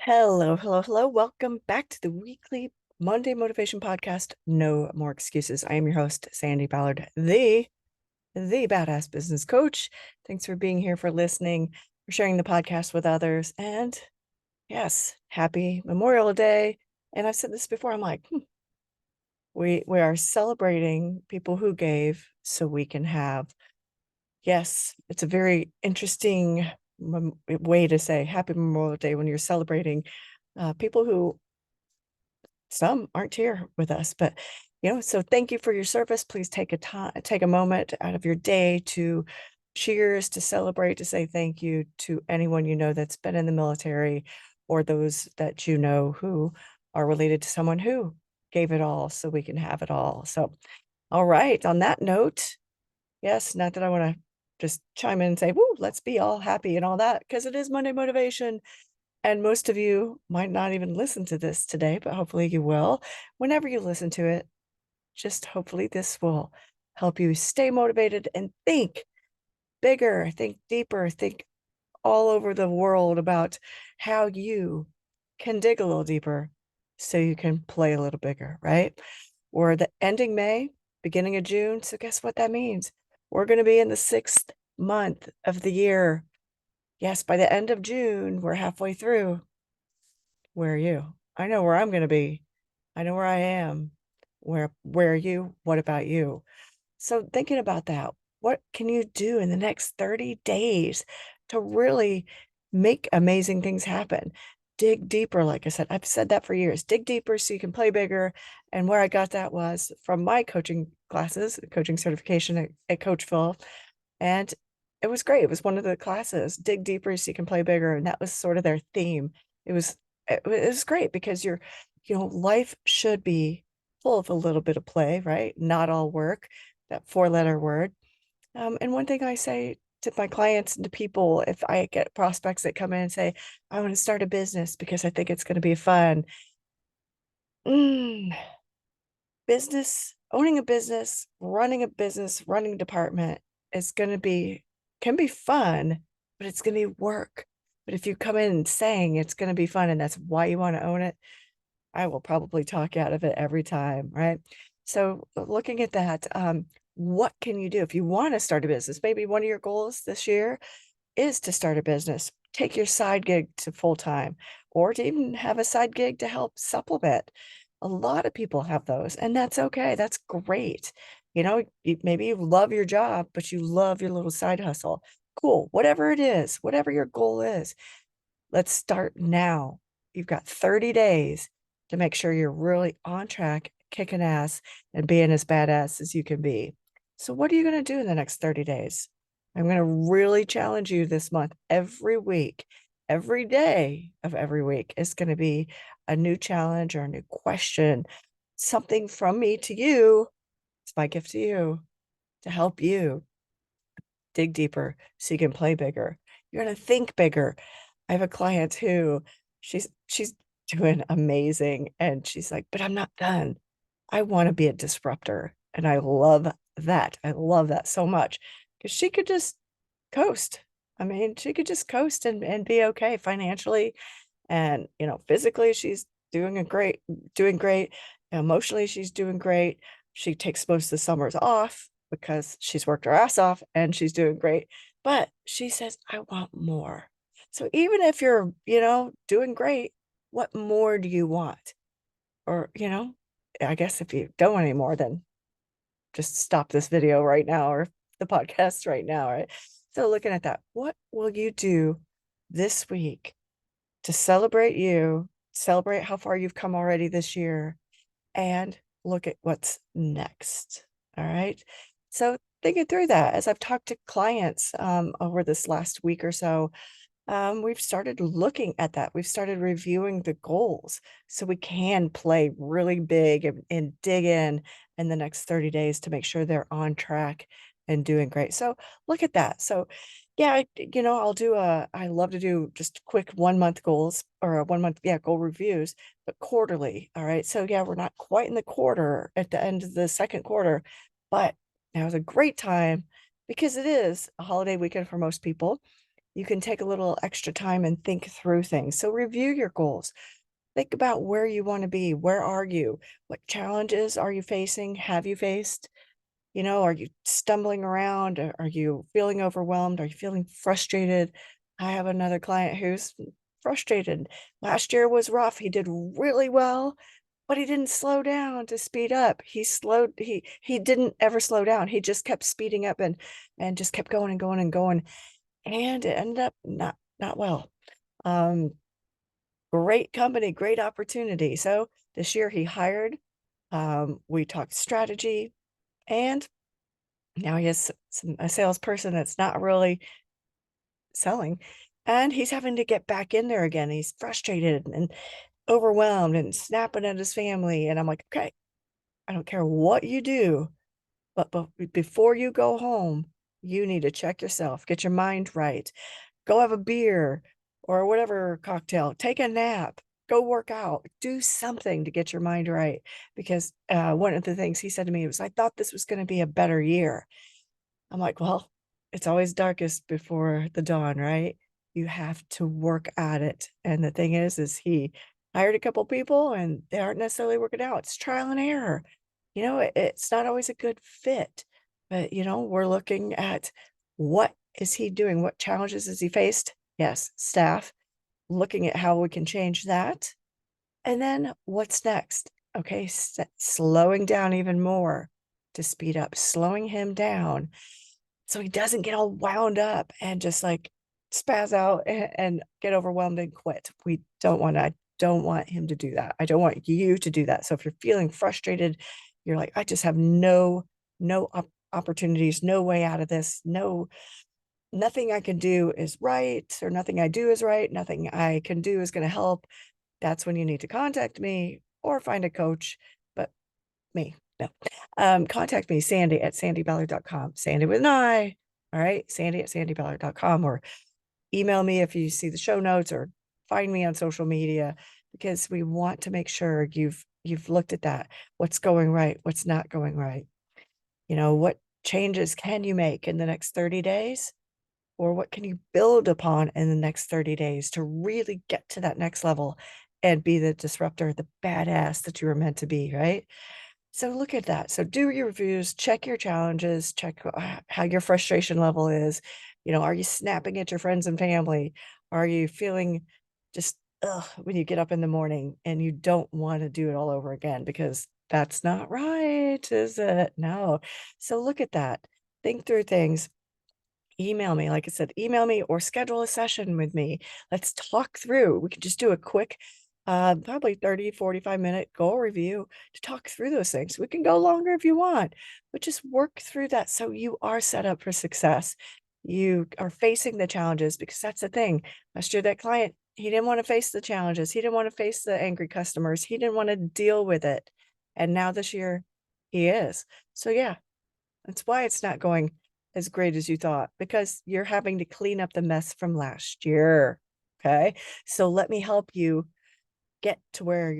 Hello, hello, hello. Welcome back to the weekly Monday Motivation Podcast. No more excuses. I am your host, Sandy Ballard, the badass business coach. Thanks for being here, for listening, for sharing the podcast with others. And yes, happy Memorial Day. And I've said this before, I'm like, we are celebrating people who gave so we can have. Yes, it's a very interesting way to say happy Memorial Day when you're celebrating people who some aren't here with us, but so thank you for your service. Please take a moment out of your day to cheers, to celebrate, to say thank you to anyone you know that's been in the military, or those that you know who are related to someone who gave it all so we can have it all. So, all right, on that note, yes, not that I want to just chime in and say, woo, let's be all happy and all that, because it is Monday motivation. And most of you might not even listen to this today, but hopefully you will. Whenever you listen to it, just hopefully this will help you stay motivated and think bigger, think deeper, think all over the world about how you can dig a little deeper so you can play a little bigger, right? We're the ending May, beginning of June. So guess what that means? We're going to be in the 6th month of the year. Yes, by the end of June, we're halfway through. Where are you? I know where I'm going to be. I know where I am. Where are you? What about you? So thinking about that, what can you do in the next 30 days to really make amazing things happen? Dig deeper, like I said. I've said that for years. Dig deeper so you can play bigger. And where I got that was from my coaching classes, coaching certification at Coachville. And it was great. It was one of the classes, dig deeper so you can play bigger. And that was sort of their theme. It was it was great because life should be full of a little bit of play, right? Not all work, that 4-letter word. And one thing I say to my clients and to people, if I get prospects that come in and say, I want to start a business because I think it's going to be fun. Mm, owning a business, running a business, running a department is can be fun, but it's going to be work. But if you come in saying it's going to be fun and that's why you want to own it, I will probably talk you out of it every time, right? So looking at that, what can you do if you want to start a business? Maybe one of your goals this year is to start a business, take your side gig to full time, or to even have a side gig to help supplement. A lot of people have those, and that's okay. That's great. Maybe you love your job, but you love your little side hustle. Cool. Whatever it is, whatever your goal is, let's start now. You've got 30 days to make sure you're really on track, kicking ass, and being as badass as you can be. So, what are you going to do in the next 30 days? I'm going to really challenge you this month. Every week, every day of every week is going to be a new challenge or a new question, something from me to you. It's my gift to you to help you dig deeper so you can play bigger. You're going to think bigger. I have a client who she's doing amazing and she's like, but I'm not done. I want to be a disruptor. And I love that. I love that so much because she could just coast. I mean, she could just coast and be okay financially. And, physically, she's doing great. Emotionally, she's doing great. She takes most of the summers off because she's worked her ass off and she's doing great. But she says, I want more. So even if you're, doing great, what more do you want? Or, I guess if you don't want any more, then just stop this video right now or the podcast right now, right? So looking at that, what will you do this week to celebrate you, celebrate how far you've come already this year, and look at what's next? All right. So thinking through that, as I've talked to clients over this last week or so, we've started looking at that. We've started reviewing the goals so we can play really big and dig in the next 30 days to make sure they're on track and doing great. So look at that. So yeah, I love to do just quick 1 month goals or a 1 month, goal reviews, but quarterly. All right. So yeah, we're not quite in the quarter at the end of the second quarter, but now is a great time because it is a holiday weekend for most people. you can take a little extra time and think through things. So review your goals. Think about where you want to be. Where are you? What challenges are you facing? Have you faced? You know, are you stumbling around? Are you feeling overwhelmed? Are you feeling frustrated? I have another client who's frustrated. Last year was rough. He did really well, but he didn't slow down to speed up. He didn't ever slow down. He just kept speeding up and just kept going and going and going. And it ended up not well. Um, Great company, great opportunity. So this year he hired. We talked strategy, and now he has a salesperson that's not really selling, and he's having to get back in there again. He's frustrated and overwhelmed and snapping at his family. And I'm like, okay, I don't care what you do, but before you go home, you need to check yourself, get your mind right, go have a beer or whatever cocktail, take a nap, go work out, do something to get your mind right. Because one of the things he said to me was, I thought this was going to be a better year. I'm like, well, it's always darkest before the dawn, right? You have to work at it. And the thing is he hired a couple people and they aren't necessarily working out. It's trial and error. You know, it's not always a good fit, but you know, we're looking at what is he doing? What challenges has he faced? Yes, staff, looking at how we can change that. And then what's next? Okay, slowing down even more to speed up, slowing him down so he doesn't get all wound up and just like spaz out and get overwhelmed and quit. I don't want him to do that. I don't want you to do that. So if you're feeling frustrated, you're like, I just have no opportunities, no way out of this, nothing I can do is right, or nothing I do is right, nothing I can do is going to help. That's when you need to contact me or find a coach. But me, no. Contact me, Sandi at sandiballard.com. Sandi with an I. All right. Sandi at sandiballard.com, or email me if you see the show notes, or find me on social media, because we want to make sure you've looked at that. What's going right? What's not going right? You know, what changes can you make in the next 30 days? Or what can you build upon in the next 30 days to really get to that next level and be the disruptor, the badass that you were meant to be, right? So look at that. So do your reviews, check your challenges, check how your frustration level is. You know, are you snapping at your friends and family? Are you feeling just when you get up in the morning and you don't want to do it all over again? Because that's not right, is it? No. So look at that. Think through things. Email me, like I said, email me or schedule a session with me. Let's talk through. We can just do a quick, probably 30-45 minute goal review to talk through those things. We can go longer if you want, but just work through that so you are set up for success. You are facing the challenges, because that's the thing. Last year, that client, he didn't want to face the challenges. He didn't want to face the angry customers. He didn't want to deal with it. And now this year, he is. So yeah, that's why it's not going as great as you thought, because you're having to clean up the mess from last year. Okay. So let me help you get to where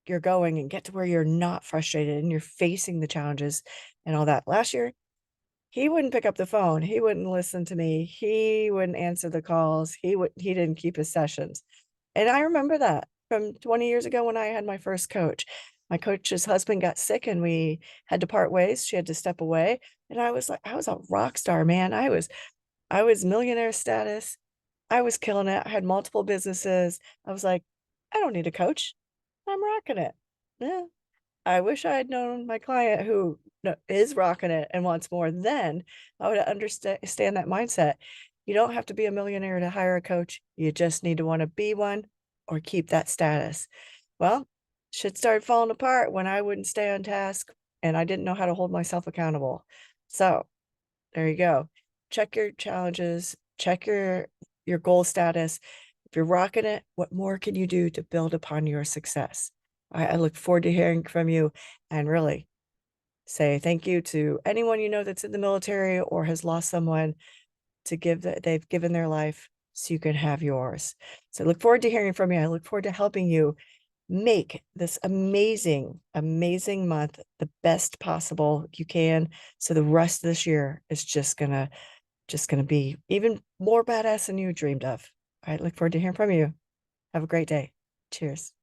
you're going and get to where you're not frustrated and you're facing the challenges and all that. Last year, he wouldn't pick up the phone. He wouldn't listen to me. He wouldn't answer the calls. He didn't keep his sessions. And I remember that from 20 years ago when I had my first coach. My coach's husband got sick and we had to part ways. She had to step away. And I was like, I was a rock star, man. I was millionaire status. I was killing it. I had multiple businesses. I was like, I don't need a coach. I'm rocking it. Yeah. I wish I had known my client who is rocking it and wants more. Then I would understand that mindset. You don't have to be a millionaire to hire a coach. You just need to want to be one or keep that status. Well, shit started falling apart when I wouldn't stay on task and I didn't know how to hold myself accountable. So there you go. Check your challenges, check your goal status. If you're rocking it, what more can you do to build upon your success? I look forward to hearing from you, and really say thank you to anyone you know that's in the military or has lost someone to give that they've given their life so you can have yours. So I look forward to hearing from you. I look forward to helping you make this amazing, amazing month the best possible you can. So the rest of this year is just gonna just going to be even more badass than you dreamed of. All right. Look forward to hearing from you. Have a great day. Cheers.